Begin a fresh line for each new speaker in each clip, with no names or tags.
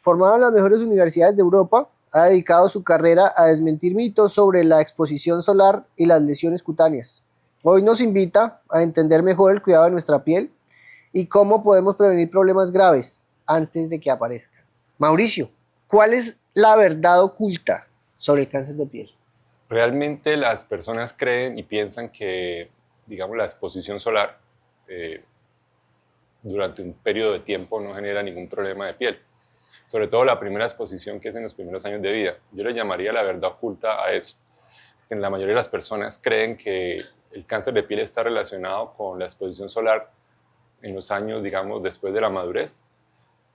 Formado en las mejores universidades de Europa, ha dedicado su carrera a desmentir mitos sobre la exposición solar y las lesiones cutáneas. Hoy nos invita a entender mejor el cuidado de nuestra piel y cómo podemos prevenir problemas graves antes de que aparezcan. Mauricio, ¿cuál es la verdad oculta sobre el cáncer de piel?
Realmente las personas creen y piensan que, digamos, la exposición solar eh, durante un periodo de tiempo no genera ningún problema de piel. Sobre todo la primera exposición, que es en los primeros años de vida. Yo le llamaría la verdad oculta a eso. Que la mayoría de las personas creen que el cáncer de piel está relacionado con la exposición solar en los años, digamos, después de la madurez.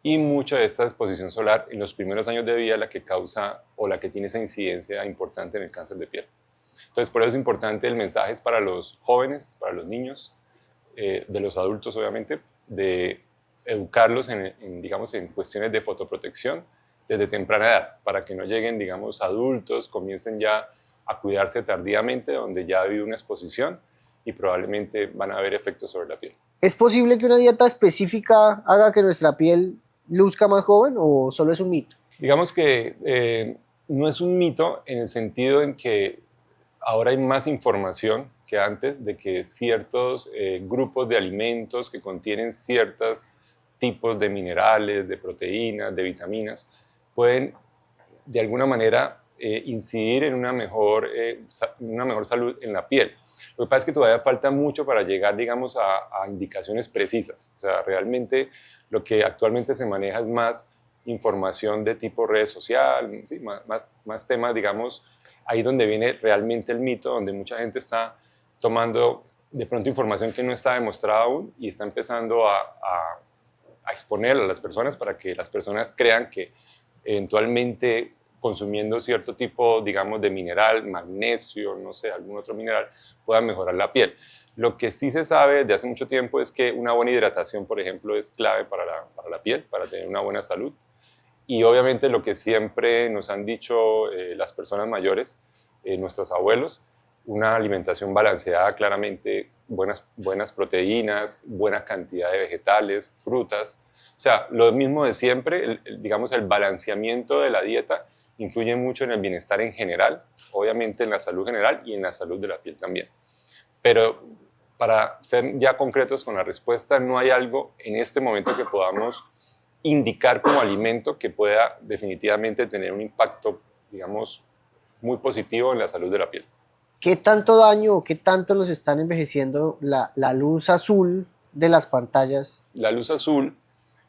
Y mucha de esta exposición solar en los primeros años de vida la que causa o la que tiene esa incidencia importante en el cáncer de piel. Entonces, por eso es importante el mensaje es para los jóvenes, para los niños, de los adultos obviamente, de educarlos digamos, en cuestiones de fotoprotección desde temprana edad, para que no lleguen, digamos, adultos, comiencen ya a cuidarse tardíamente, donde ya ha habido una exposición y probablemente van a haber efectos sobre la piel.
¿Es posible que una dieta específica haga que nuestra piel luzca más joven o solo es un mito?
Digamos que no es un mito en el sentido en que ahora hay más información que antes de que ciertos grupos de alimentos que contienen ciertos tipos de minerales, de proteínas, de vitaminas, pueden de alguna manera incidir en una mejor salud en la piel. Lo que pasa es que todavía falta mucho para llegar, digamos, a indicaciones precisas. O sea, realmente lo que actualmente se maneja es más información de tipo red social, ¿sí? más temas, digamos, ahí donde viene realmente el mito, donde mucha gente está tomando de pronto información que no está demostrada aún y está empezando a exponerla a las personas para que las personas crean que eventualmente consumiendo cierto tipo, digamos, de mineral, magnesio, no sé, algún otro mineral, pueda mejorar la piel. Lo que sí se sabe desde hace mucho tiempo es que una buena hidratación, por ejemplo, es clave para la piel, para tener una buena salud. Y obviamente lo que siempre nos han dicho las personas mayores, nuestros abuelos, una alimentación balanceada, claramente buenas proteínas, buena cantidad de vegetales, frutas. O sea, lo mismo de siempre, digamos, el balanceamiento de la dieta influye mucho en el bienestar en general, obviamente en la salud general y en la salud de la piel también. Pero para ser ya concretos con la respuesta, no hay algo en este momento que podamos indicar como alimento que pueda definitivamente tener un impacto, digamos, muy positivo en la salud de la piel.
¿Qué tanto daño o qué tanto nos están envejeciendo la luz azul de las pantallas?
La luz azul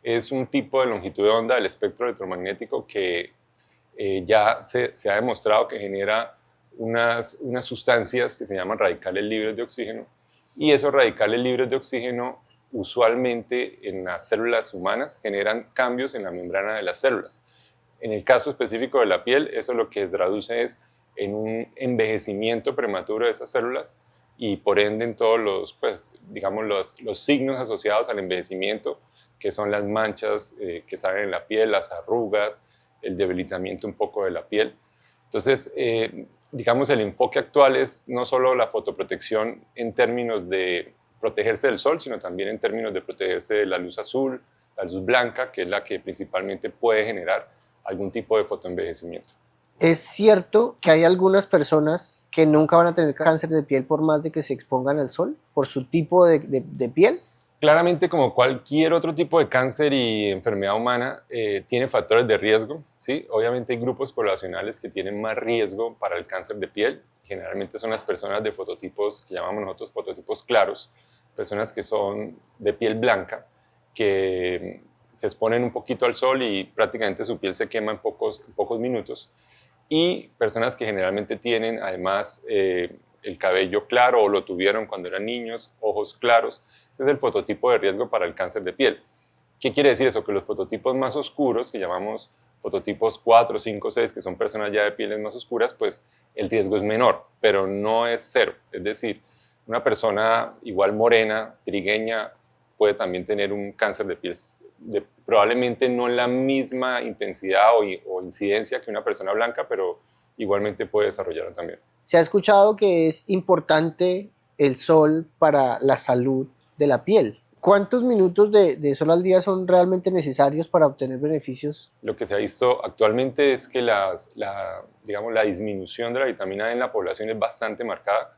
es un tipo de longitud de onda del espectro electromagnético que ya se ha demostrado que genera unas sustancias que se llaman radicales libres de oxígeno, y esos radicales libres de oxígeno usualmente en las células humanas generan cambios en la membrana de las células. En el caso específico de la piel, eso lo que traduce es en un envejecimiento prematuro de esas células y por ende en todos los, pues, digamos, los signos asociados al envejecimiento, que son las manchas que salen en la piel, las arrugas, el debilitamiento un poco de la piel. Entonces, digamos, el enfoque actual es no solo la fotoprotección en términos de protegerse del sol, sino también en términos de protegerse de la luz azul, la luz blanca, que es la que principalmente puede generar algún tipo de fotoenvejecimiento.
¿Es cierto que hay algunas personas que nunca van a tener cáncer de piel por más de que se expongan al sol, por su tipo de piel?
Claramente, como cualquier otro tipo de cáncer y enfermedad humana, tiene factores de riesgo, ¿sí? Obviamente hay grupos poblacionales que tienen más riesgo para el cáncer de piel. Generalmente son las personas de fototipos, que llamamos nosotros fototipos claros, personas que son de piel blanca, que se exponen un poquito al sol y prácticamente su piel se quema en pocos minutos. Y personas que generalmente tienen además el cabello claro o lo tuvieron cuando eran niños, ojos claros. Ese es el fototipo de riesgo para el cáncer de piel. ¿Qué quiere decir eso? Que los fototipos más oscuros, que llamamos fototipos 4, 5, 6, que son personas ya de pieles más oscuras, pues el riesgo es menor, pero no es cero. Es decir, una persona igual morena, trigueña, puede también tener un cáncer de piel probablemente no la misma intensidad o incidencia que una persona blanca, pero igualmente puede desarrollarlo también.
Se ha escuchado que es importante el sol para la salud de la piel. ¿Cuántos minutos de sol al día son realmente necesarios para obtener beneficios?
Lo que se ha visto actualmente es que digamos, la disminución de la vitamina D en la población es bastante marcada.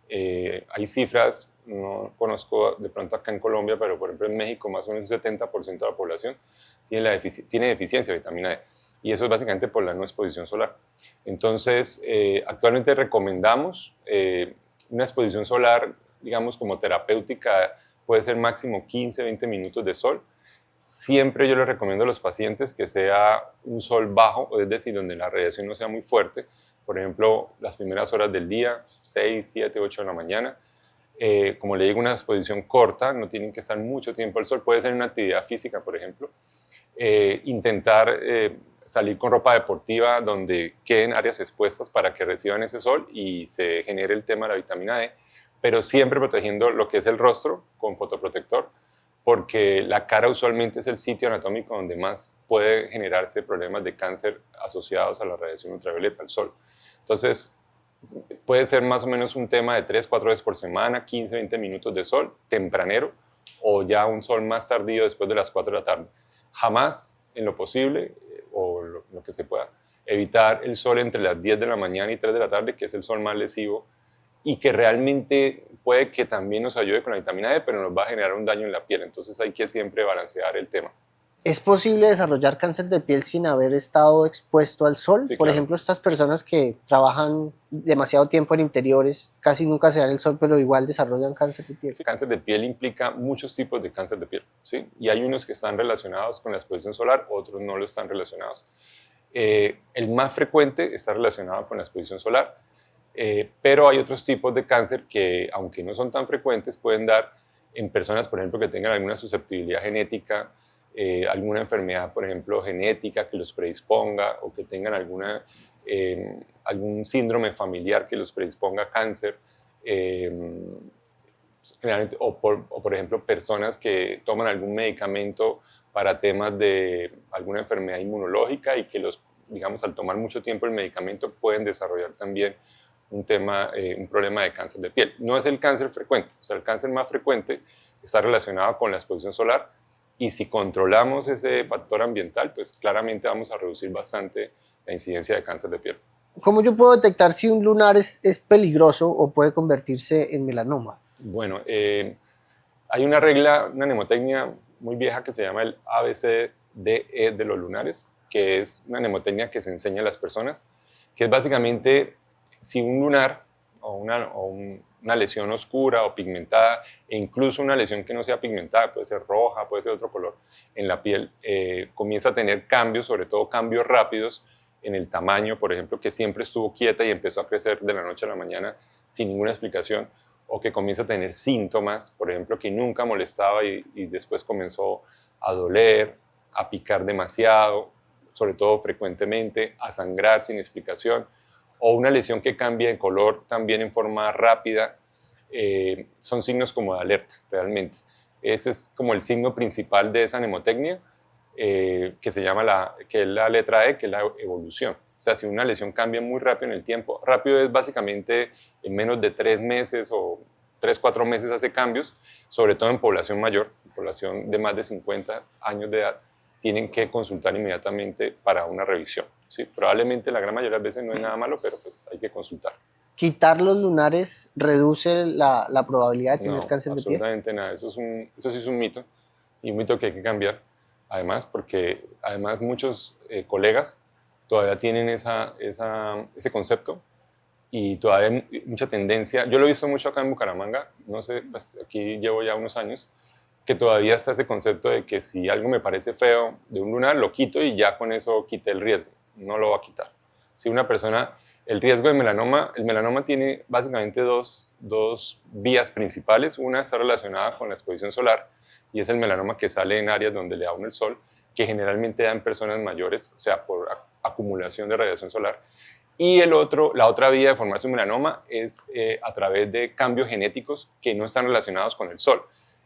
Hay cifras, no conozco de pronto acá en Colombia, pero por ejemplo en México más o menos un 70% de la población tiene deficiencia de vitamina D. Y eso es básicamente por la no exposición solar. Entonces, actualmente recomendamos una exposición solar, digamos, como terapéutica, puede ser máximo 15-20 minutos de sol. Siempre yo les recomiendo a los pacientes que sea un sol bajo, es decir, donde la radiación no sea muy fuerte. Por ejemplo, las primeras horas del día, 6, 7, 8 de la mañana. Como le digo, una exposición corta, no tienen que estar mucho tiempo al sol. Puede ser una actividad física, por ejemplo. Intentar salir con ropa deportiva donde queden áreas expuestas para que reciban ese sol y se genere el tema de la vitamina D, pero siempre protegiendo lo que es el rostro con fotoprotector, porque la cara usualmente es el sitio anatómico donde más puede generarse problemas de cáncer asociados a la radiación ultravioleta, al sol. Entonces, puede ser más o menos un tema de 3-4 veces por semana, 15-20 minutos de sol, tempranero, o ya un sol más tardío después de las 4 de la tarde. Jamás, en lo posible, o lo que se pueda, evitar el sol entre las 10 de la mañana y 3 de la tarde, que es el sol más lesivo, y que realmente puede que también nos ayude con la vitamina D, pero nos va a generar un daño en la piel. Entonces hay que siempre balancear el tema.
¿Es posible desarrollar cáncer de piel sin haber estado expuesto al sol?
Sí,
Por
claro.
ejemplo, estas personas que trabajan demasiado tiempo en interiores, casi nunca se dan el sol, pero igual desarrollan cáncer de piel.
Sí, cáncer de piel implica muchos tipos de cáncer de piel, ¿sí? Y hay unos que están relacionados con la exposición solar, otros no lo están relacionados. El más frecuente está relacionado con la exposición solar, pero hay otros tipos de cáncer que, aunque no son tan frecuentes, pueden dar en personas, por ejemplo, que tengan alguna susceptibilidad genética, alguna enfermedad, por ejemplo, genética que los predisponga o que tengan algún síndrome familiar que los predisponga a cáncer. Generalmente, por ejemplo, personas que toman algún medicamento para temas de alguna enfermedad inmunológica y que digamos, al tomar mucho tiempo el medicamento pueden desarrollar también un problema de cáncer de piel. No es el cáncer frecuente, o sea, el cáncer más frecuente está relacionado con la exposición solar y si controlamos ese factor ambiental, pues claramente vamos a reducir bastante la incidencia de cáncer de piel.
¿Cómo yo puedo detectar si un lunar es peligroso o puede convertirse en melanoma?
Bueno, hay una regla, una mnemotecnia muy vieja que se llama el ABCDE de los lunares, que es una mnemotecnia que se enseña a las personas, que es básicamente si un lunar o una lesión oscura o pigmentada, e incluso una lesión que no sea pigmentada, puede ser roja, puede ser otro color, en la piel, comienza a tener cambios, sobre todo cambios rápidos en el tamaño, por ejemplo, que siempre estuvo quieta y empezó a crecer de la noche a la mañana sin ninguna explicación, o que comienza a tener síntomas, por ejemplo, que nunca molestaba y después comenzó a doler, a picar demasiado, sobre todo frecuentemente, a sangrar sin explicación, o una lesión que cambia de color también en forma rápida, son signos como de alerta realmente. Ese es como el signo principal de esa mnemotecnia, que se llama que es la letra E, que es la evolución. O sea, si una lesión cambia muy rápido en el tiempo, rápido es básicamente en menos de 3 meses o 3-4 meses hace cambios, sobre todo en población mayor, población de más de 50 años de edad, tienen que consultar inmediatamente para una revisión. ¿Sí? Probablemente la gran mayoría de las veces no es nada malo, pero pues hay que consultar.
¿Quitar los lunares reduce la probabilidad de tener
No,
cáncer de piel?
absolutamente nada. Eso sí es un mito, y un mito que hay que cambiar. Además, porque además muchos colegas todavía tienen ese concepto y todavía hay mucha tendencia. Yo lo he visto mucho acá en Bucaramanga, no sé, pues aquí llevo ya unos años, que todavía está ese concepto de que si algo me parece feo de un lunar, lo quito y ya con eso quité el riesgo. No lo va a quitar. Si una persona, el riesgo de melanoma, el melanoma tiene básicamente dos vías principales. Una está relacionada con la exposición solar y es el melanoma que sale en áreas donde le da uno el sol, que generalmente da en personas mayores, o sea, por acumulación de radiación solar. Y la otra vía de formarse un melanoma es a través de cambios genéticos que no están relacionados con el sol.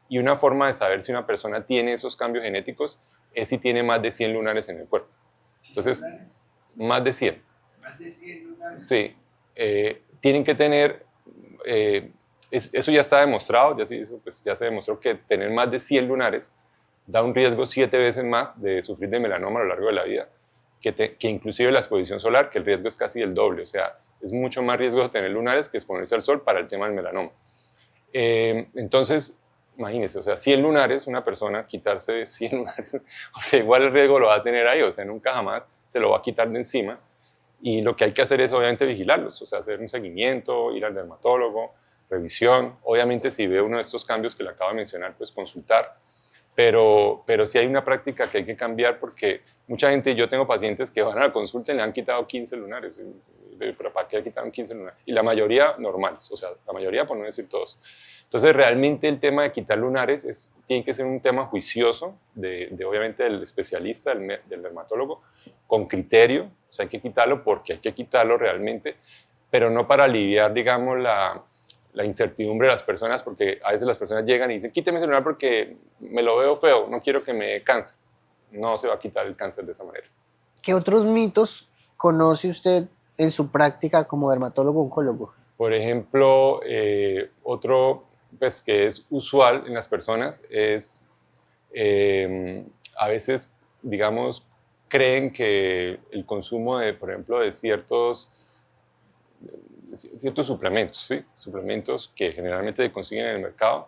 Y una forma de saber si una persona tiene esos cambios genéticos es si tiene más de 100 lunares en el cuerpo. Entonces, más de 100.
Más de 100 lunares.
Sí. Tienen que tener eso ya está demostrado, ya se demostró que tener más de 100 lunares da un riesgo 7 veces más de sufrir de melanoma a lo largo de la vida, que inclusive la exposición solar, que el riesgo es casi el doble, o sea, es mucho más riesgoso tener lunares que exponerse al sol para el tema del melanoma. Entonces, imagínense, o sea, 100 lunares, una persona quitarse 100 lunares, o sea, igual el riesgo lo va a tener ahí, o sea, nunca jamás se lo va a quitar de encima. Y lo que hay que hacer es obviamente vigilarlos, o sea, hacer un seguimiento, ir al dermatólogo, revisión. Obviamente si ve uno de estos cambios que le acabo de mencionar, pues consultar. Pero sí hay una práctica que hay que cambiar porque mucha gente, yo tengo pacientes que van a la consulta y le han quitado 15 lunares. ¿Pero para qué le quitaron 15 lunares? Y la mayoría normales, o sea, la mayoría por no decir todos. Entonces realmente el tema de quitar lunares tiene que ser un tema juicioso obviamente del especialista, del dermatólogo, con criterio. O sea, hay que quitarlo porque hay que quitarlo realmente, pero no para aliviar, digamos, la incertidumbre de las personas, porque a veces las personas llegan y dicen, quíteme ese lunar porque me lo veo feo, no quiero que me dé cáncer. No se va a quitar el cáncer de esa manera.
¿Qué otros mitos conoce usted en su práctica como dermatólogo oncólogo?
Por ejemplo, otro pues, que es usual en las personas es a veces, digamos, creen que el consumo de, por ejemplo, de ciertos suplementos, ¿sí? Suplementos que generalmente se consiguen en el mercado,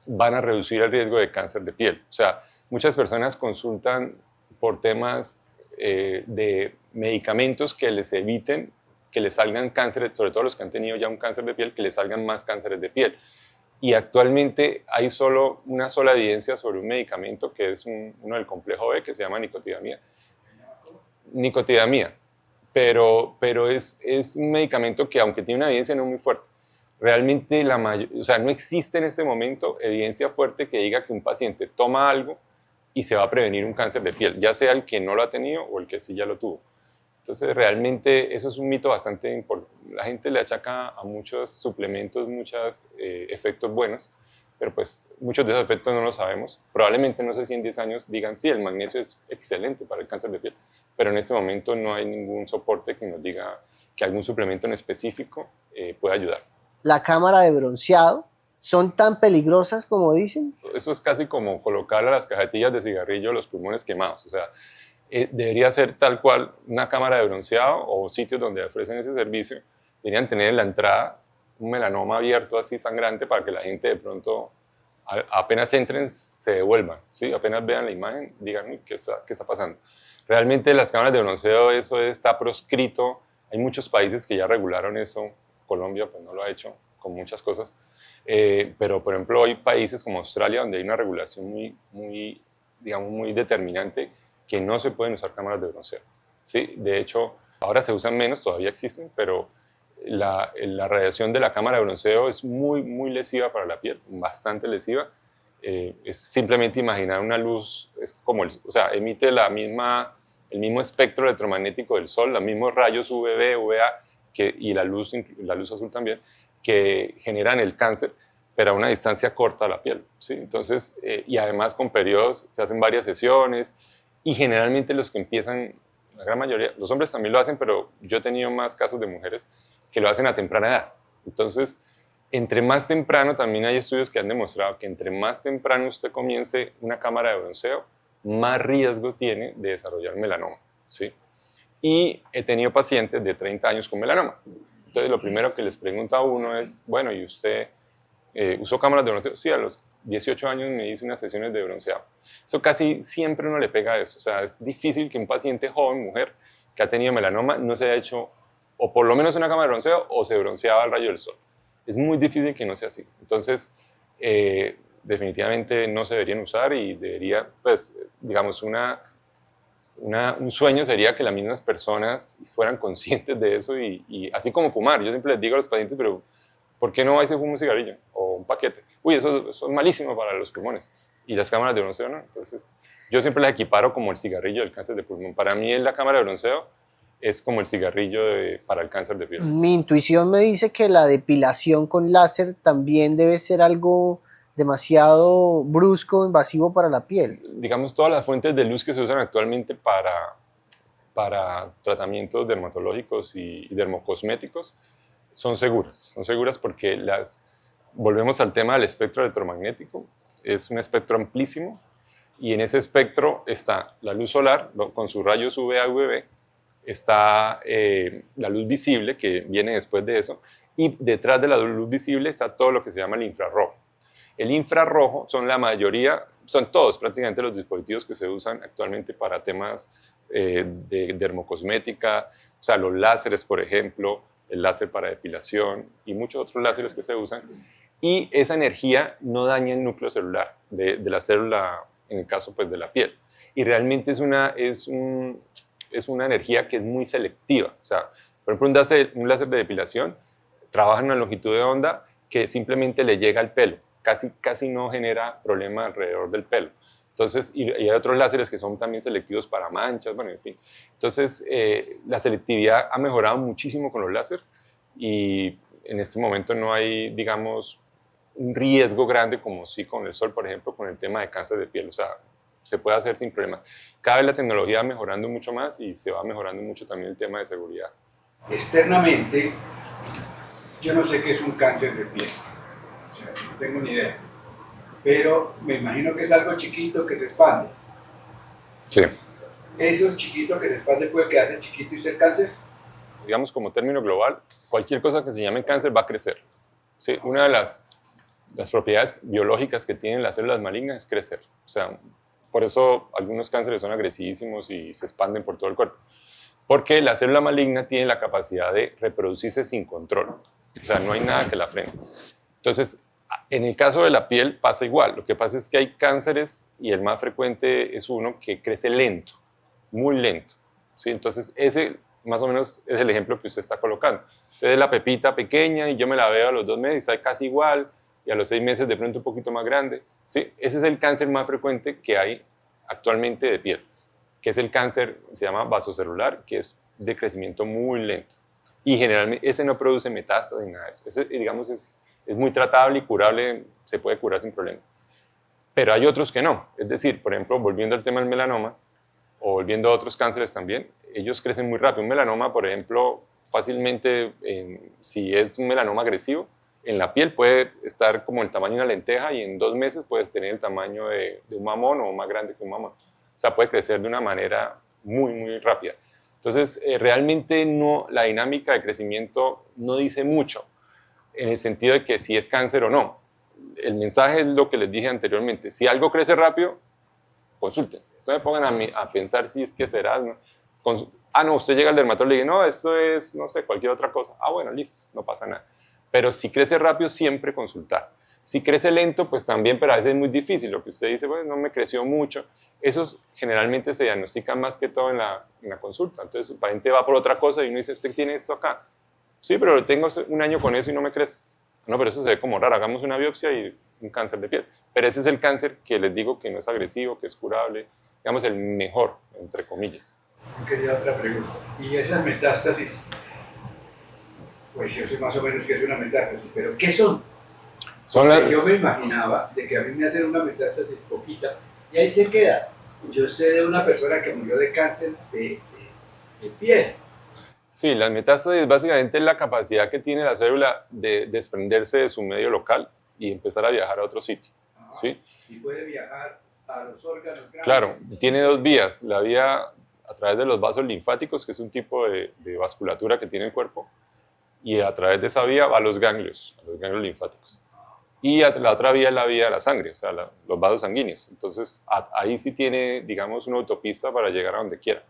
van a reducir el riesgo de cáncer de piel. O sea, muchas personas consultan por temas de medicamentos que les eviten que les salgan cánceres, sobre todo los que han tenido ya un cáncer de piel, que les salgan más cánceres de piel. Y actualmente hay una sola evidencia sobre un medicamento que es uno del complejo B que se llama nicotidamida. Nicotidamida. Pero es un medicamento que, aunque tiene una evidencia no muy fuerte, realmente o sea, no existe en este momento evidencia fuerte que diga que un paciente toma algo y se va a prevenir un cáncer de piel, ya sea el que no lo ha tenido o el que sí ya lo tuvo. Entonces, realmente eso es un mito bastante importante. La gente le achaca a muchos suplementos, muchos efectos buenos, pero pues muchos de esos efectos no los sabemos. Probablemente, no sé si en 10 años digan, sí, el magnesio es excelente para el cáncer de piel, pero en este momento no hay ningún soporte que nos diga que algún suplemento en específico pueda ayudar.
¿La cámara de bronceado son tan peligrosas como dicen?
Eso es casi como colocarle a las cajetillas de cigarrillo los pulmones quemados, o sea, debería ser tal cual una cámara de bronceado o sitios donde ofrecen ese servicio, deberían tener en la entrada un melanoma abierto así sangrante para que la gente de pronto apenas entren se devuelvan, ¿sí? Apenas vean la imagen digan, uy, ¿qué está pasando? Realmente las cámaras de bronceo eso está proscrito, hay muchos países que ya regularon eso, Colombia pues no lo ha hecho con muchas cosas, pero por ejemplo hay países como Australia donde hay una regulación digamos, muy determinante que no se pueden usar cámaras de bronceo. ¿Sí? De hecho, ahora se usan menos, todavía existen, pero la radiación de la cámara de bronceo es muy lesiva para la piel, bastante lesiva. Es simplemente imaginar una luz, es como o sea, emite el mismo espectro electromagnético del sol, los mismos rayos UVB, UVA y la luz azul también, que generan el cáncer, pero a una distancia corta a la piel. ¿Sí? Entonces, y además con periodos, se hacen varias sesiones, y generalmente los que empiezan, la gran mayoría, los hombres también lo hacen, pero yo he tenido más casos de mujeres que lo hacen a temprana edad. Entonces, entre más temprano, también hay estudios que han demostrado que entre más temprano usted comience una cámara de bronceo, más riesgo tiene de desarrollar melanoma. ¿Sí? Y he tenido pacientes de 30 años con melanoma. Entonces, lo primero que les pregunto a uno es, bueno, ¿y usted usó cámaras de bronceo? Sí, a los 18 años me hice unas sesiones de bronceado. Eso casi siempre uno le pega a eso. O sea, es difícil que un paciente joven, mujer, que ha tenido melanoma, no se haya hecho o por lo menos una cámara de bronceo o se bronceaba al rayo del sol. Es muy difícil que no sea así. Entonces, definitivamente no se deberían usar y debería, pues, digamos, un sueño sería que las mismas personas fueran conscientes de eso y así como fumar. Yo siempre les digo a los pacientes, pero ¿por qué no va y se fuma un cigarrillo o un paquete? Uy, eso es malísimo para los pulmones. Y las cámaras de bronceo, ¿no? Entonces, yo siempre las equiparo como el cigarrillo del cáncer de pulmón. Para mí, la cámara de bronceo es como el cigarrillo para el cáncer de piel.
Mi intuición me dice que la depilación con láser también debe ser algo demasiado brusco, invasivo para la piel.
Digamos, todas las fuentes de luz que se usan actualmente para tratamientos dermatológicos y dermocosméticos son seguras porque volvemos al tema del espectro electromagnético, es un espectro amplísimo y en ese espectro está la luz solar con sus rayos UVA y UVB, está la luz visible que viene después de eso y detrás de la luz visible está todo lo que se llama el infrarrojo. El infrarrojo son la mayoría, son todos prácticamente los dispositivos que se usan actualmente para temas de dermocosmética, o sea, los láseres, por ejemplo, el láser para depilación y muchos otros láseres que se usan. Y esa energía no daña el núcleo celular de la célula, en el caso pues, de la piel. Y realmente es una energía que es muy selectiva. O sea, por ejemplo, un láser de depilación trabaja en una longitud de onda que simplemente le llega al pelo. Casi no genera problema alrededor del pelo. Entonces, y hay otros láseres que son también selectivos para manchas, bueno, en fin. Entonces, la selectividad ha mejorado muchísimo con los láseres y en este momento no hay, digamos, un riesgo grande como sí con el sol, por ejemplo, con el tema de cáncer de piel. O sea, se puede hacer sin problemas. Cada vez la tecnología va mejorando mucho más y se va mejorando mucho también el tema de seguridad.
Externamente, yo no sé qué es un cáncer de piel. O sea, no tengo ni idea. Pero me imagino que es algo chiquito que se expande.
Sí.
¿Eso chiquito que se expande puede quedarse chiquito y ser cáncer?
Digamos, como término global, cualquier cosa que se llame cáncer va a crecer. ¿Sí? Una de las propiedades biológicas que tienen las células malignas es crecer. O sea, por eso algunos cánceres son agresivísimos y se expanden por todo el cuerpo. Porque la célula maligna tiene la capacidad de reproducirse sin control. O sea, no hay nada que la frene. Entonces, en el caso de la piel pasa igual. Lo que pasa es que hay cánceres y el más frecuente es uno que crece lento, muy lento. ¿Sí? Entonces, ese más o menos es el ejemplo que usted está colocando. Entonces, la pepita pequeña y yo me la veo a los 2 meses y está casi igual y a los 6 meses de pronto un poquito más grande. ¿Sí? Ese es el cáncer más frecuente que hay actualmente de piel, que es el cáncer, se llama vasocelular, que es de crecimiento muy lento. Y generalmente ese no produce metástasis ni nada de eso. Ese, digamos, es muy tratable y curable, se puede curar sin problemas. Pero hay otros que no. Es decir, por ejemplo, volviendo al tema del melanoma, o volviendo a otros cánceres también, ellos crecen muy rápido. Un melanoma, por ejemplo, fácilmente, si es un melanoma agresivo, en la piel puede estar como el tamaño de una lenteja y en 2 meses puedes tener el tamaño de un mamón o más grande que un mamón. O sea, puede crecer de una manera muy, muy rápida. Entonces, realmente la dinámica de crecimiento no dice mucho en el sentido de que si es cáncer o no. El mensaje es lo que les dije anteriormente. Si algo crece rápido, consulten. No me pongan a pensar si es que será. ¿No? No, usted llega al dermatólogo y dice, no, esto es, no sé, cualquier otra cosa. Bueno, listo, no pasa nada. Pero si crece rápido, siempre consultar. Si crece lento, pues también, pero a veces es muy difícil. Lo que usted dice, bueno, no me creció mucho. Esos generalmente se diagnostican más que todo en la consulta. Entonces, el paciente va por otra cosa y uno dice, ¿usted tiene esto acá? Sí, pero tengo 1 año con eso y no me crece. No, pero eso se ve como raro. Hagamos una biopsia y un cáncer de piel. Pero ese es el cáncer que les digo que no es agresivo, que es curable. Digamos, el mejor, entre comillas.
Quería otra pregunta. ¿Y esas metástasis? Pues yo sé más o menos qué es una metástasis, pero ¿qué son? Yo me imaginaba de que a mí me hacen una metástasis poquita y ahí se queda. Yo sé de una persona que murió de cáncer de piel.
Sí, las metástasis básicamente es la capacidad que tiene la célula de desprenderse de su medio local y empezar a viajar a otro sitio. ¿Sí?
Y puede viajar a los órganos grandes.
Claro, tiene 2 vías. La vía a través de los vasos linfáticos, que es un tipo de vasculatura que tiene el cuerpo, y a través de esa vía va a los ganglios linfáticos. Y la otra vía es la vía de la sangre, o sea, los vasos sanguíneos. Entonces, ahí sí tiene, digamos, una autopista para llegar a donde quiera.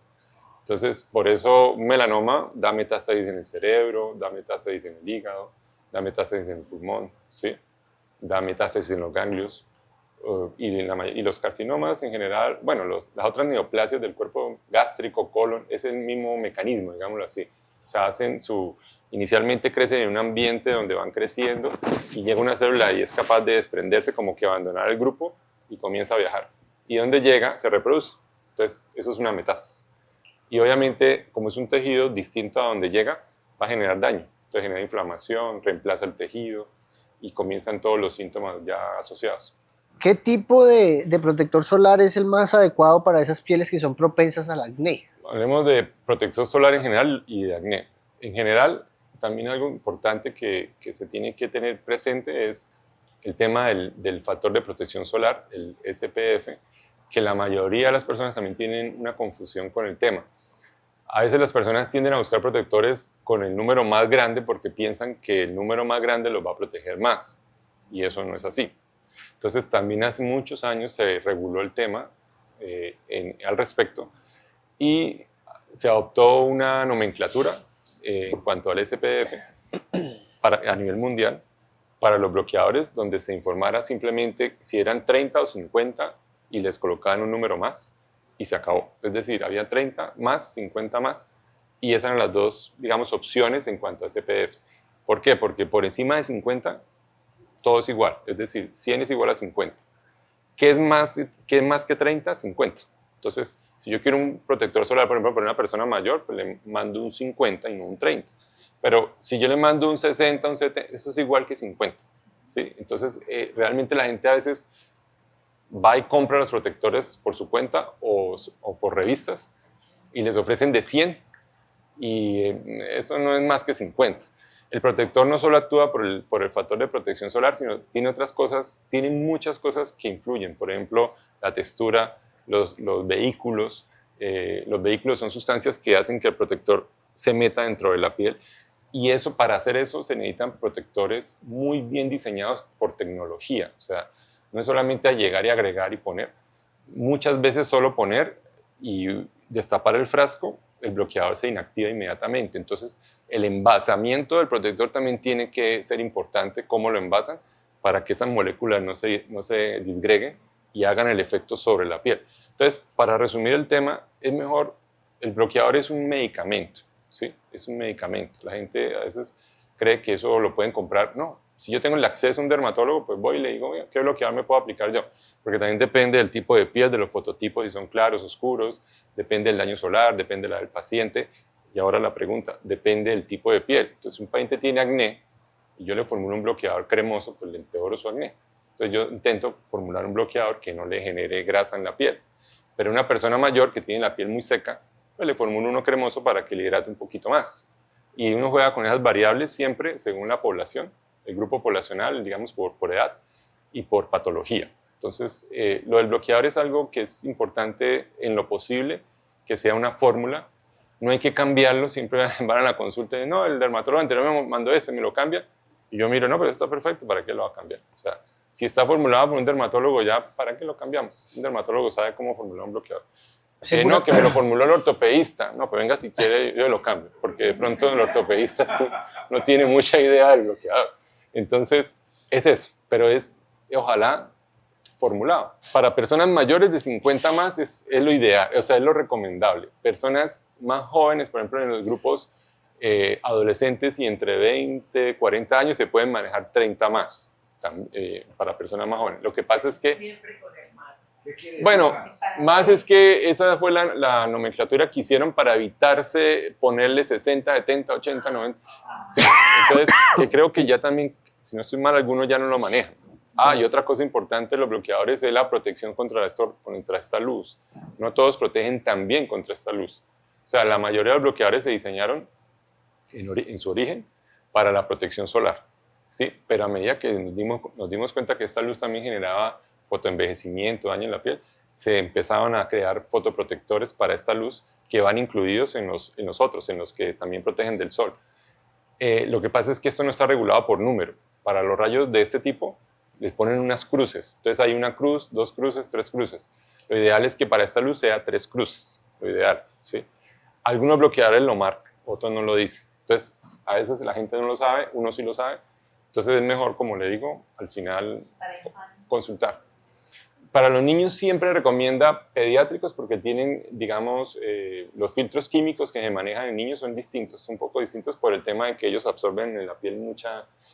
Entonces, por eso un melanoma da metástasis en el cerebro, da metástasis en el hígado, da metástasis en el pulmón, ¿sí? Da metástasis en los ganglios. Y los carcinomas en general, bueno, las otras neoplasias del cuerpo gástrico, colon, es el mismo mecanismo, digámoslo así. O sea, inicialmente crecen en un ambiente donde van creciendo y llega una célula y es capaz de desprenderse, como que abandonar el grupo y comienza a viajar. Y donde llega, se reproduce. Entonces, eso es una metástasis. Y obviamente, como es un tejido distinto a donde llega, va a generar daño. Entonces genera inflamación, reemplaza el tejido y comienzan todos los síntomas ya asociados.
¿Qué tipo de protector solar es el más adecuado para esas pieles que son propensas al acné?
Hablemos de protección solar en general y de acné. En general, también algo importante que se tiene que tener presente es el tema del factor de protección solar, el SPF, que la mayoría de las personas también tienen una confusión con el tema. A veces las personas tienden a buscar protectores con el número más grande porque piensan que el número más grande los va a proteger más, y eso no es así. Entonces también hace muchos años se reguló el tema al respecto y se adoptó una nomenclatura en cuanto al SPF a nivel mundial para los bloqueadores, donde se informara simplemente si eran 30 o 50 y les colocaban un número más y se acabó. Es decir, había 30 más, 50 más, y esas eran las dos, digamos, opciones en cuanto a SPF. ¿Por qué? Porque por encima de 50 todo es igual, es decir, 100 es igual a 50. ¿Qué es más que 30? 50. Entonces, si yo quiero un protector solar, por ejemplo, para una persona mayor, pues le mando un 50 y no un 30. Pero si yo le mando un 60, un 70, eso es igual que 50. ¿Sí? Entonces, realmente la gente a veces va y compra los protectores por su cuenta o por revistas y les ofrecen de 100 y eso no es más que 50. El protector no solo actúa por el factor de protección solar, sino tiene otras cosas, tiene muchas cosas que influyen. Por ejemplo, la textura, los vehículos. Los vehículos son sustancias que hacen que el protector se meta dentro de la piel. Y eso, para hacer eso, se necesitan protectores muy bien diseñados por tecnología. O sea, no es solamente a llegar y agregar y poner. Muchas veces solo poner y destapar el frasco, el bloqueador se inactiva inmediatamente. Entonces, el envasamiento del protector también tiene que ser importante, cómo lo envasan, para que esas moléculas no se disgreguen y hagan el efecto sobre la piel. Entonces, para resumir el tema, es mejor, el bloqueador es un medicamento, ¿sí? Es un medicamento. La gente a veces cree que eso lo pueden comprar. No, si yo tengo el acceso a un dermatólogo, pues voy y le digo, ¿qué bloqueador me puedo aplicar yo? Porque también depende del tipo de piel, de los fototipos, si son claros, oscuros, depende del daño solar, depende del paciente. Y ahora la pregunta, depende del tipo de piel. Entonces, si un paciente tiene acné y yo le formulo un bloqueador cremoso, pues le empeoro su acné. Entonces, yo intento formular un bloqueador que no le genere grasa en la piel. Pero una persona mayor que tiene la piel muy seca, pues le formulo uno cremoso para que le hidrate un poquito más. Y uno juega con esas variables siempre según la población, el grupo poblacional, digamos, por edad y por patología. Entonces, lo del bloqueador es algo que es importante en lo posible, que sea una fórmula. No hay que cambiarlo, siempre van a la consulta y no, el dermatólogo anterior me mandó me lo cambia. Y yo miro, no, pero está perfecto, ¿para qué lo va a cambiar? O sea, si está formulado por un dermatólogo ya, ¿para qué lo cambiamos? Un dermatólogo sabe cómo formular un bloqueador. No, que me lo formuló el ortopedista. No, pues venga, si quiere, yo lo cambio, porque de pronto el ortopedista no tiene mucha idea del bloqueador. Entonces, es eso, pero es, ojalá, formulado. Para personas mayores de 50 más es lo ideal, o sea, es lo recomendable. Personas más jóvenes, por ejemplo, en los grupos adolescentes y entre 20, 40 años se pueden manejar 30 más para personas más jóvenes. Lo que pasa es que, bueno, más es que esa fue la nomenclatura que hicieron para evitarse ponerle 60, 70, 80, 90. Sí, entonces, que creo que ya también, si no estoy mal, algunos ya no lo manejan. Y otra cosa importante de los bloqueadores es la protección contra esta luz. No todos protegen tan bien contra esta luz. O sea, la mayoría de los bloqueadores se diseñaron en su origen para la protección solar, ¿sí? Pero a medida que nos dimos cuenta que esta luz también generaba fotoenvejecimiento, daño en la piel, se empezaban a crear fotoprotectores para esta luz que van incluidos en los otros, en los que también protegen del sol. Lo que pasa es que esto no está regulado por número. Para los rayos de este tipo, les ponen unas cruces. Entonces hay una cruz, 2 cruces, 3 cruces. Lo ideal es que para esta luz sea 3 cruces, lo ideal, ¿sí? Algunos bloqueadores lo marcan, otros no lo dicen. Entonces, a veces la gente no lo sabe, uno sí lo sabe. Entonces es mejor, como le digo, al final consultar. Para los niños siempre recomienda pediátricos porque tienen, digamos, los filtros químicos que se manejan en niños son distintos, un poco distintos por el tema de que ellos absorben en la piel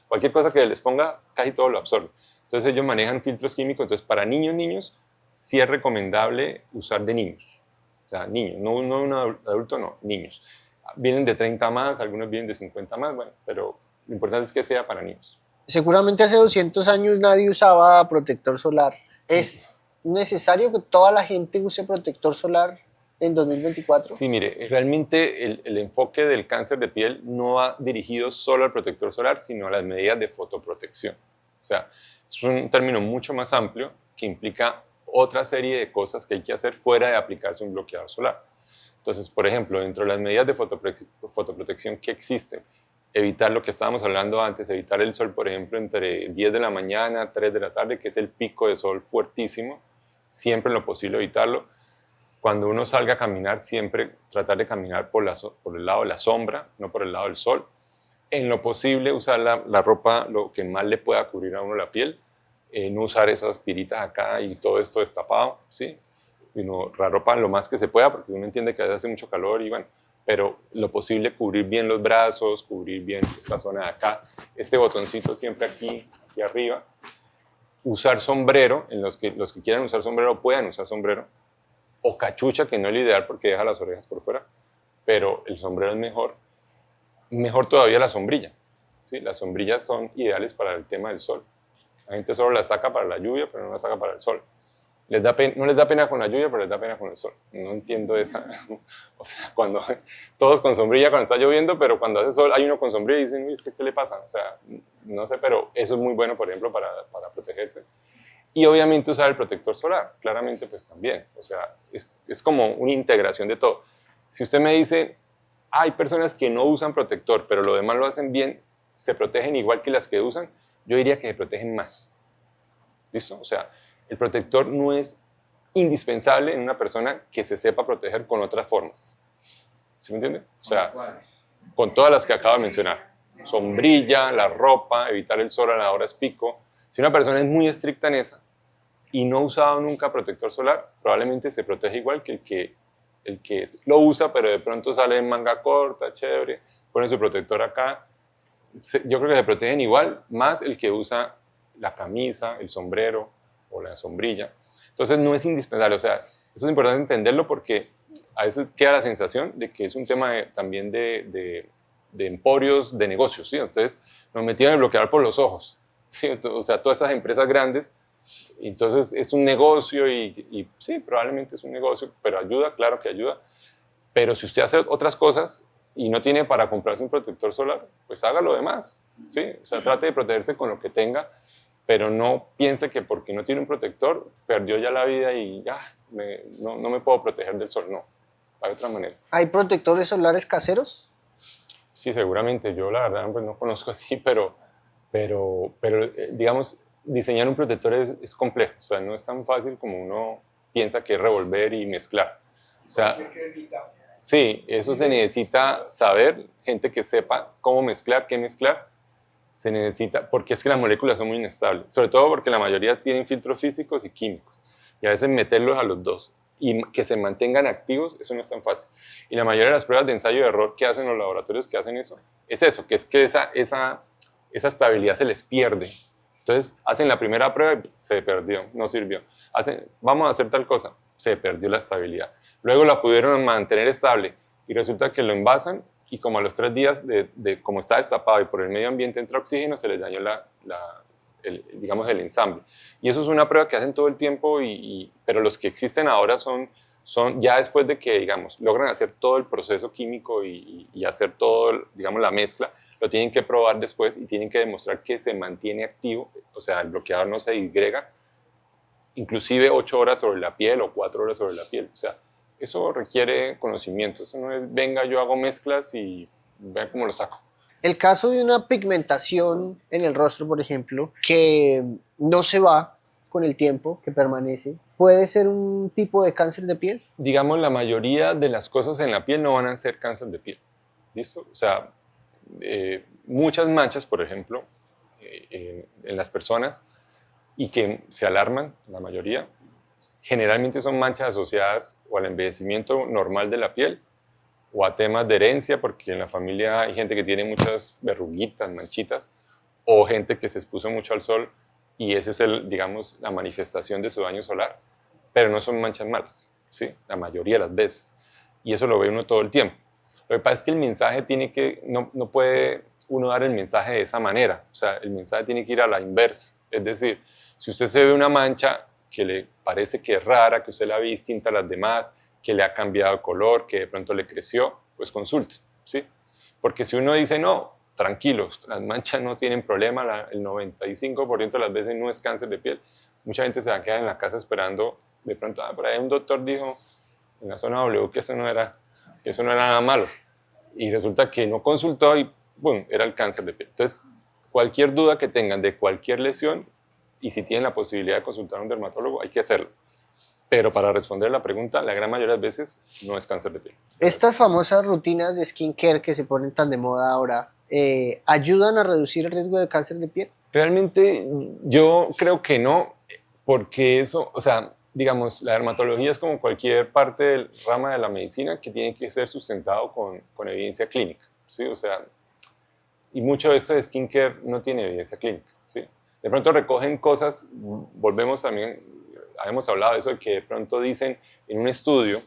cualquier cosa que les ponga, casi todo lo absorbe. Entonces ellos manejan filtros químicos, entonces para niños, sí es recomendable usar de niños. O sea, niños, no un adulto, no, niños. Vienen de 30 más, algunos vienen de 50 más, bueno, pero lo importante es que sea para niños.
Seguramente hace 200 años nadie usaba protector solar. ¿Es necesario que toda la gente use protector solar en 2024?
Sí, mire, realmente el enfoque del cáncer de piel no va dirigido solo al protector solar, sino a las medidas de fotoprotección. O sea, es un término mucho más amplio que implica otra serie de cosas que hay que hacer fuera de aplicarse un bloqueador solar. Entonces, por ejemplo, dentro de las medidas de fotoprotección que existen, evitar lo que estábamos hablando antes, evitar el sol, por ejemplo, entre 10 de la mañana, 3 de la tarde, que es el pico de sol fuertísimo, siempre en lo posible evitarlo. Cuando uno salga a caminar, siempre tratar de caminar por el lado de la sombra, no por el lado del sol. En lo posible, usar la ropa lo que más le pueda cubrir a uno la piel, no usar esas tiritas acá y todo esto destapado, ¿sí? Sino la ropa lo más que se pueda, porque uno entiende que a veces hace mucho calor y bueno, pero lo posible cubrir bien los brazos, cubrir bien esta zona de acá, este botoncito siempre aquí arriba. Usar sombrero, los que quieran usar sombrero puedan usar sombrero, o cachucha, que no es lo ideal porque deja las orejas por fuera, pero el sombrero es mejor. Mejor todavía la sombrilla, ¿sí? Las sombrillas son ideales para el tema del sol. La gente solo la saca para la lluvia, pero no la saca para el sol. No les da pena con la lluvia, pero les da pena con el sol. No entiendo esa. O sea, cuando todos con sombrilla cuando está lloviendo, pero cuando hace sol hay uno con sombrilla y dicen, ¿viste qué le pasa? O sea, no sé, pero eso es muy bueno, por ejemplo, para protegerse. Y obviamente usar el protector solar, claramente pues también. O sea, es como una integración de todo. Si usted me dice, hay personas que no usan protector, pero lo demás lo hacen bien, se protegen igual que las que usan, yo diría que se protegen más. ¿Listo? O sea, el protector no es indispensable en una persona que se sepa proteger con otras formas. ¿Sí me entiende? O sea, con todas las que acabo de mencionar. Sombrilla, la ropa, evitar el sol a las horas pico. Si una persona es muy estricta en esa y no ha usado nunca protector solar, probablemente se protege igual que el que lo usa, pero de pronto sale en manga corta, chévere, pone su protector acá. Yo creo que se protegen igual, más el que usa la camisa, el sombrero o la sombrilla. Entonces no es indispensable, o sea, eso es importante entenderlo porque a veces queda la sensación de que es un tema también de emporios de negocios, ¿sí? Entonces nos metieron el bloqueador por los ojos, ¿sí? O sea, todas esas empresas grandes, entonces es un negocio y sí, probablemente es un negocio, pero ayuda, claro que ayuda, pero si usted hace otras cosas y no tiene para comprarse un protector solar, pues haga lo demás, ¿sí? O sea, trate de protegerse con lo que tenga, pero no piense que porque no tiene un protector, perdió ya la vida y ya, no me puedo proteger del sol, no, hay otras maneras.
¿Hay protectores solares caseros?
Sí, seguramente, yo la verdad pues, no conozco así, pero digamos, diseñar un protector es complejo, o sea, no es tan fácil como uno piensa que es revolver y mezclar. O sea, sí, eso se necesita saber, gente que sepa cómo mezclar, qué mezclar, se necesita, porque es que las moléculas son muy inestables, sobre todo porque la mayoría tienen filtros físicos y químicos, y a veces meterlos a los dos y que se mantengan activos, eso no es tan fácil. Y la mayoría de las pruebas de ensayo de error que hacen los laboratorios que hacen eso, es eso, que es que esa estabilidad se les pierde. Entonces hacen la primera prueba y se perdió, no sirvió. Vamos a hacer tal cosa, se perdió la estabilidad. Luego la pudieron mantener estable y resulta que lo envasan y como a los 3 días como está destapado y por el medio ambiente entra oxígeno, se les dañó digamos el ensamble. Y eso es una prueba que hacen todo el tiempo, pero los que existen ahora son ya después de que, digamos, logran hacer todo el proceso químico y hacer todo, digamos, la mezcla, lo tienen que probar después y tienen que demostrar que se mantiene activo, o sea, el bloqueador no se disgrega, inclusive 8 horas sobre la piel o 4 horas sobre la piel, o sea, eso requiere conocimiento, eso no es, venga, yo hago mezclas y vean cómo lo saco.
El caso de una pigmentación en el rostro, por ejemplo, que no se va con el tiempo, que permanece, ¿puede ser un tipo de cáncer de piel?
Digamos, la mayoría de las cosas en la piel no van a ser cáncer de piel, ¿listo? O sea, muchas manchas, por ejemplo, en las personas y que se alarman, la mayoría, generalmente son manchas asociadas o al envejecimiento normal de la piel o a temas de herencia, porque en la familia hay gente que tiene muchas verruguitas, manchitas, o gente que se expuso mucho al sol y esa es, digamos, la manifestación de su daño solar, pero no son manchas malas, ¿sí? La mayoría de las veces, y eso lo ve uno todo el tiempo. Lo que pasa es que el mensaje no puede uno dar el mensaje de esa manera, o sea, el mensaje tiene que ir a la inversa, es decir, si usted se ve una mancha que le parece que es rara, que usted la ve distinta a las demás, que le ha cambiado color, que de pronto le creció, pues consulte, ¿sí? Porque si uno dice, no, tranquilos, las manchas no tienen problema, el 95% de las veces no es cáncer de piel, mucha gente se va a quedar en la casa esperando, de pronto, por ahí un doctor dijo en la zona W que eso no era nada malo, y resulta que no consultó y, boom, era el cáncer de piel. Entonces, cualquier duda que tengan de cualquier lesión, y si tienen la posibilidad de consultar a un dermatólogo, hay que hacerlo. Pero para responder la pregunta, la gran mayoría de las veces no es cáncer de piel.
Estas famosas rutinas de skincare que se ponen tan de moda ahora, ¿ayudan a reducir el riesgo de cáncer de piel?
Realmente yo creo que no, porque eso, o sea, digamos, la dermatología es como cualquier parte del rama de la medicina que tiene que ser sustentado con evidencia clínica, ¿sí? O sea, y mucho de esto de skincare no tiene evidencia clínica, ¿sí? De pronto recogen cosas, volvemos también, hemos hablado de eso, de que de pronto dicen en un estudio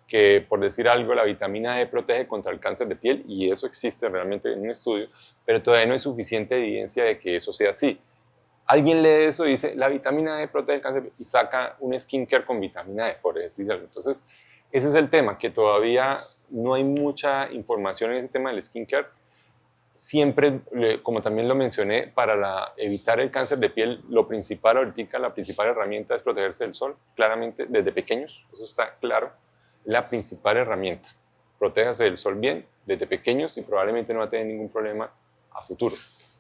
que, por decir algo, la vitamina E protege contra el cáncer de piel, y eso existe realmente en un estudio, pero todavía no hay suficiente evidencia de que eso sea así. Alguien lee eso y dice, la vitamina E protege el cáncer, y saca un skincare con vitamina E, por decir algo. Entonces, ese es el tema, que todavía no hay mucha información en ese tema del skincare. Siempre, como también lo mencioné, para evitar el cáncer de piel, lo principal ahorita, la principal herramienta es protegerse del sol, claramente, desde pequeños, eso está claro. La principal herramienta, protéjase del sol bien desde pequeños y probablemente no va a tener ningún problema a futuro.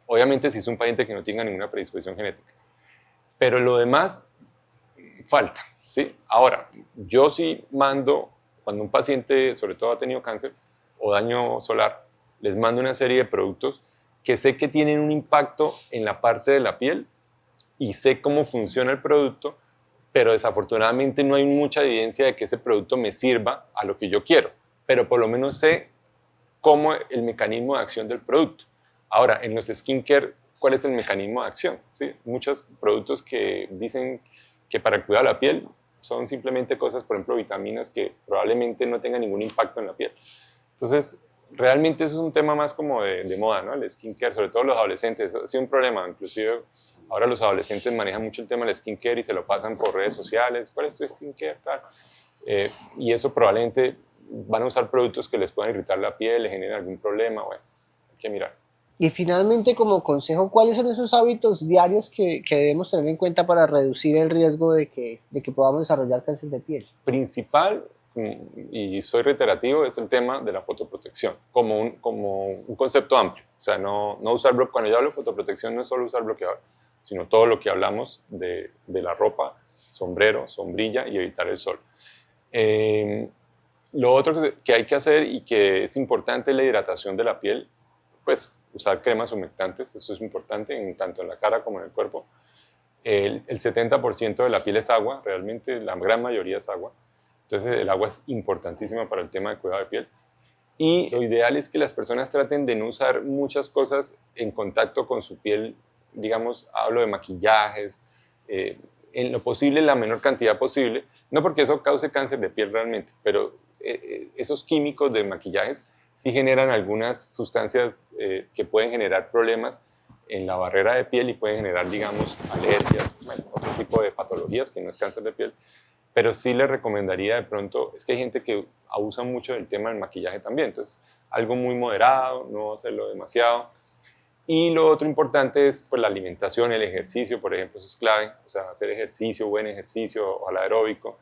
Obviamente si es un paciente que no tenga ninguna predisposición genética. Pero lo demás falta, ¿sí? Ahora, yo sí mando, cuando un paciente sobre todo ha tenido cáncer o daño solar, les mando una serie de productos que sé que tienen un impacto en la parte de la piel y sé cómo funciona el producto, pero desafortunadamente no hay mucha evidencia de que ese producto me sirva a lo que yo quiero, pero por lo menos sé cómo el mecanismo de acción del producto. Ahora, en los skincare, ¿cuál es el mecanismo de acción? ¿Sí? Muchos productos que dicen que para cuidar la piel son simplemente cosas, por ejemplo, vitaminas que probablemente no tengan ningún impacto en la piel. Entonces, realmente eso es un tema más como de moda, ¿no? El skincare, sobre todo los adolescentes, ha sido un problema, inclusive ahora los adolescentes manejan mucho el tema del skincare y se lo pasan por redes sociales, ¿cuál es tu skincare? Tal. Y eso probablemente van a usar productos que les puedan irritar la piel, les generen algún problema, bueno, hay que mirar.
Y finalmente, como consejo, ¿cuáles son esos hábitos diarios que debemos tener en cuenta para reducir el riesgo de que podamos desarrollar cáncer de piel?
Principal, y soy reiterativo, es el tema de la fotoprotección, como un concepto amplio. O sea, no usar bloqueador. Cuando yo hablo de fotoprotección, no es solo usar bloqueador, sino todo lo que hablamos de la ropa, sombrero, sombrilla y evitar el sol. Lo otro que hay que hacer y que es importante es la hidratación de la piel, pues usar cremas humectantes, eso es importante tanto en la cara como en el cuerpo. El 70% de la piel es agua, realmente la gran mayoría es agua. Entonces el agua es importantísima para el tema de cuidado de piel. Y lo ideal es que las personas traten de no usar muchas cosas en contacto con su piel, digamos, hablo de maquillajes, en lo posible, la menor cantidad posible, no porque eso cause cáncer de piel realmente, pero esos químicos de maquillajes sí generan algunas sustancias que pueden generar problemas en la barrera de piel y pueden generar, digamos, alergias, bueno, otro tipo de patologías que no es cáncer de piel. Pero sí les recomendaría de pronto, es que hay gente que abusa mucho del tema del maquillaje también, entonces algo muy moderado, no hacerlo demasiado. Y lo otro importante es pues, la alimentación, el ejercicio, por ejemplo, eso es clave, o sea, hacer ejercicio, buen ejercicio, ojalá aeróbico,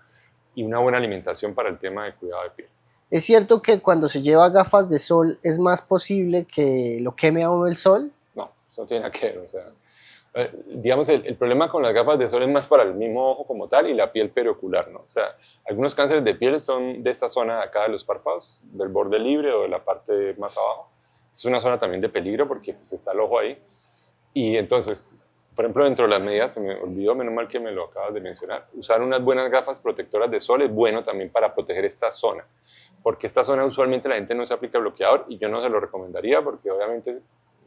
y una buena alimentación para el tema de cuidado de piel.
¿Es cierto que cuando se lleva gafas de sol es más posible que lo queme a uno el sol?
No, eso no tiene nada que ver, o sea, digamos, el problema con las gafas de sol es más para el mismo ojo como tal y la piel periocular, ¿no? O sea, algunos cánceres de piel son de esta zona de acá de los párpados, del borde libre o de la parte más abajo. Es una zona también de peligro porque pues, está el ojo ahí. Y entonces, por ejemplo, dentro de las medidas, se me olvidó, menos mal que me lo acabas de mencionar, usar unas buenas gafas protectoras de sol es bueno también para proteger esta zona. Porque esta zona usualmente la gente no se aplica bloqueador y yo no se lo recomendaría porque obviamente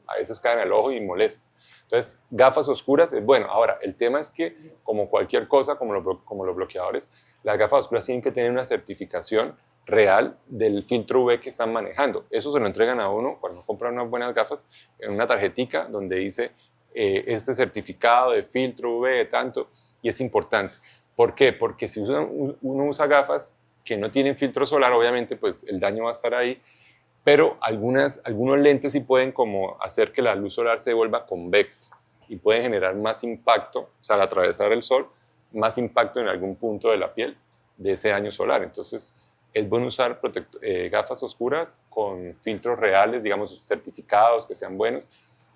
a veces cae en el ojo y molesta. Entonces, gafas oscuras es bueno. Ahora, el tema es que, como cualquier cosa, como los bloqueadores, las gafas oscuras tienen que tener una certificación real del filtro UV que están manejando. Eso se lo entregan a uno cuando compran unas buenas gafas en una tarjetica donde dice este certificado de filtro UV de tanto, y es importante. ¿Por qué? Porque si uno usa gafas que no tienen filtro solar, obviamente pues el daño va a estar ahí, pero algunos lentes sí pueden como hacer que la luz solar se vuelva convexa y pueden generar más impacto, o sea, al atravesar el sol, más impacto en algún punto de la piel de ese daño solar. Entonces, es bueno usar gafas oscuras con filtros reales, digamos, certificados, que sean buenos,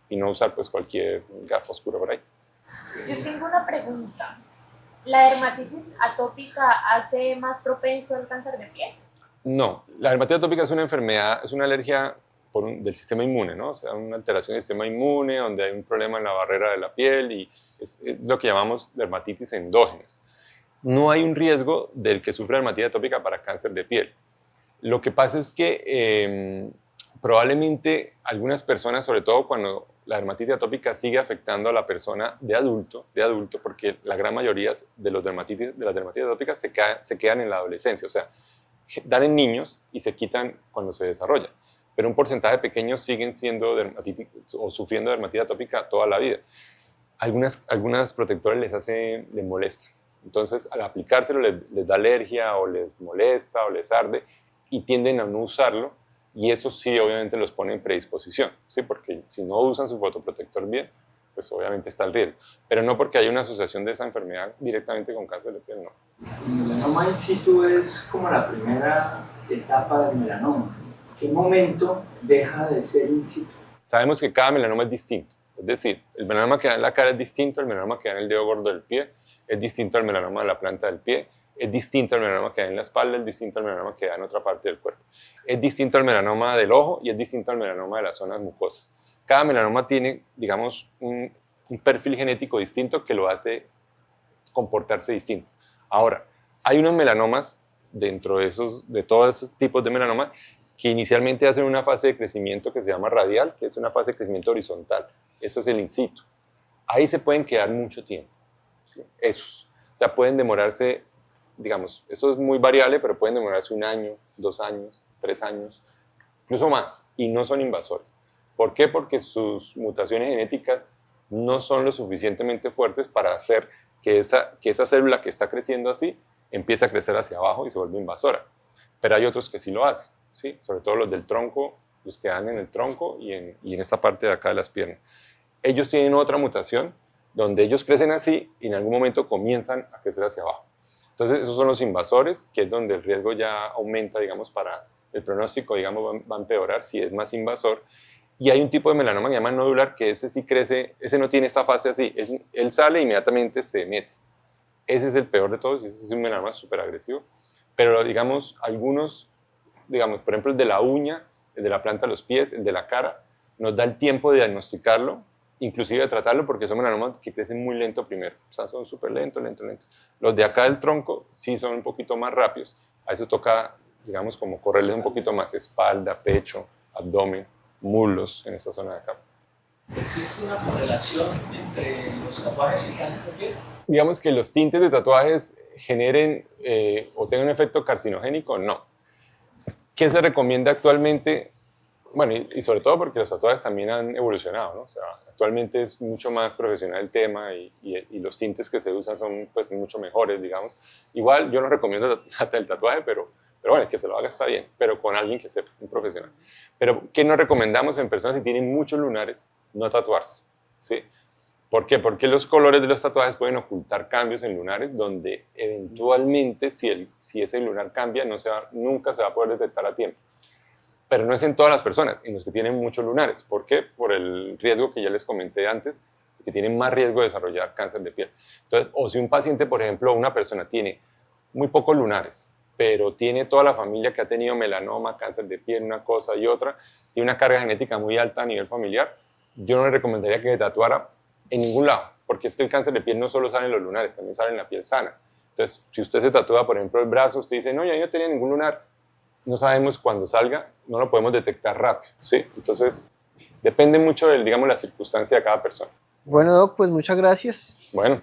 y no usar pues cualquier gafa oscura por ahí.
Yo tengo una pregunta. ¿La dermatitis atópica hace más propenso al cáncer de piel?
No, la dermatitis atópica es una enfermedad, es una alergia del sistema inmune, ¿no? O sea, una alteración del sistema inmune donde hay un problema en la barrera de la piel y es lo que llamamos dermatitis endógenas. No hay un riesgo del que sufre dermatitis atópica para cáncer de piel. Lo que pasa es que probablemente algunas personas, sobre todo cuando la dermatitis atópica sigue afectando a la persona de adulto, porque la gran mayoría de las dermatitis atópicas se quedan en la adolescencia, o sea, dan en niños y se quitan cuando se desarrollan. Pero un porcentaje pequeño siguen siendo o sufriendo dermatitis atópica toda la vida. Algunas protectores les molestan. Entonces, al aplicárselo les da alergia o les molesta o les arde y tienden a no usarlo y eso sí obviamente los pone en predisposición, ¿sí? Porque si no usan su fotoprotector bien, pues obviamente está el riesgo. Pero no porque haya una asociación de esa enfermedad directamente con cáncer de piel, no.
El melanoma in situ es como la primera etapa del melanoma. ¿Qué momento deja de ser in situ?
Sabemos que cada melanoma es distinto. Es decir, el melanoma que da en la cara es distinto al melanoma que da en el dedo gordo del pie, es distinto al melanoma de la planta del pie, es distinto al melanoma que da en la espalda, es distinto al melanoma que da en otra parte del cuerpo. Es distinto al melanoma del ojo y es distinto al melanoma de las zonas mucosas. Cada melanoma tiene, digamos, un perfil genético distinto que lo hace comportarse distinto. Ahora, hay unos melanomas dentro de todos esos tipos de melanoma que inicialmente hacen una fase de crecimiento que se llama radial, que es una fase de crecimiento horizontal. Eso es el in situ. Ahí se pueden quedar mucho tiempo. ¿Sí? Esos. O sea, pueden demorarse, digamos, eso es muy variable, pero pueden demorarse 1 año, 2 años, 3 años, incluso más, y no son invasores. ¿Por qué? Porque sus mutaciones genéticas no son lo suficientemente fuertes para hacer que esa célula que está creciendo así empiece a crecer hacia abajo y se vuelve invasora. Pero hay otros que sí lo hacen, ¿sí? Sobre todo los del tronco, los que dan en el tronco y en esta parte de acá de las piernas. Ellos tienen otra mutación donde ellos crecen así y en algún momento comienzan a crecer hacia abajo. Entonces, esos son los invasores, que es donde el riesgo ya aumenta, digamos, para el pronóstico, digamos, va a empeorar si es más invasor. Y hay un tipo de melanoma que se llama nodular, que ese sí crece, ese no tiene esta fase así, él sale e inmediatamente se mete. Ese es el peor de todos, ese es un melanoma súper agresivo. Pero, digamos, algunos, digamos, por ejemplo, el de la uña, el de la planta de los pies, el de la cara, nos da el tiempo de diagnosticarlo, inclusive de tratarlo, porque son melanomas que crecen muy lento primero. O sea, son súper lentos. Los de acá del tronco sí son un poquito más rápidos. A eso toca, digamos, como correrles un poquito más, espalda, pecho, abdomen, muslos, en esta zona de acá.
¿Existe una correlación entre los tatuajes y el cáncer de piel?
Digamos que los tintes de tatuajes generen o tengan un efecto carcinogénico, no. ¿Qué se recomienda actualmente? Bueno, y sobre todo porque los tatuajes también han evolucionado, ¿no? O sea, actualmente es mucho más profesional el tema y los tintes que se usan son pues mucho mejores, digamos. Igual yo no recomiendo el tatuaje, pero bueno, el que se lo haga está bien, pero con alguien que sea un profesional. Pero ¿qué nos recomendamos en personas que tienen muchos lunares? No tatuarse, ¿sí? ¿Por qué? Porque los colores de los tatuajes pueden ocultar cambios en lunares donde eventualmente si ese lunar cambia nunca se va a poder detectar a tiempo. Pero no es en todas las personas, en los que tienen muchos lunares. ¿Por qué? Por el riesgo que ya les comenté antes, que tienen más riesgo de desarrollar cáncer de piel. Entonces, o si un paciente, por ejemplo, una persona tiene muy pocos lunares, pero tiene toda la familia que ha tenido melanoma, cáncer de piel, una cosa y otra, tiene una carga genética muy alta a nivel familiar, yo no le recomendaría que se tatuara en ningún lado, porque es que el cáncer de piel no solo sale en los lunares, también sale en la piel sana. Entonces, si usted se tatúa, por ejemplo, el brazo, usted dice, no, yo no tenía ningún lunar, no sabemos cuándo salga, no lo podemos detectar rápido, ¿sí? Entonces, depende mucho de, digamos, la circunstancia de cada persona.
Bueno, Doc, pues muchas gracias.
Bueno,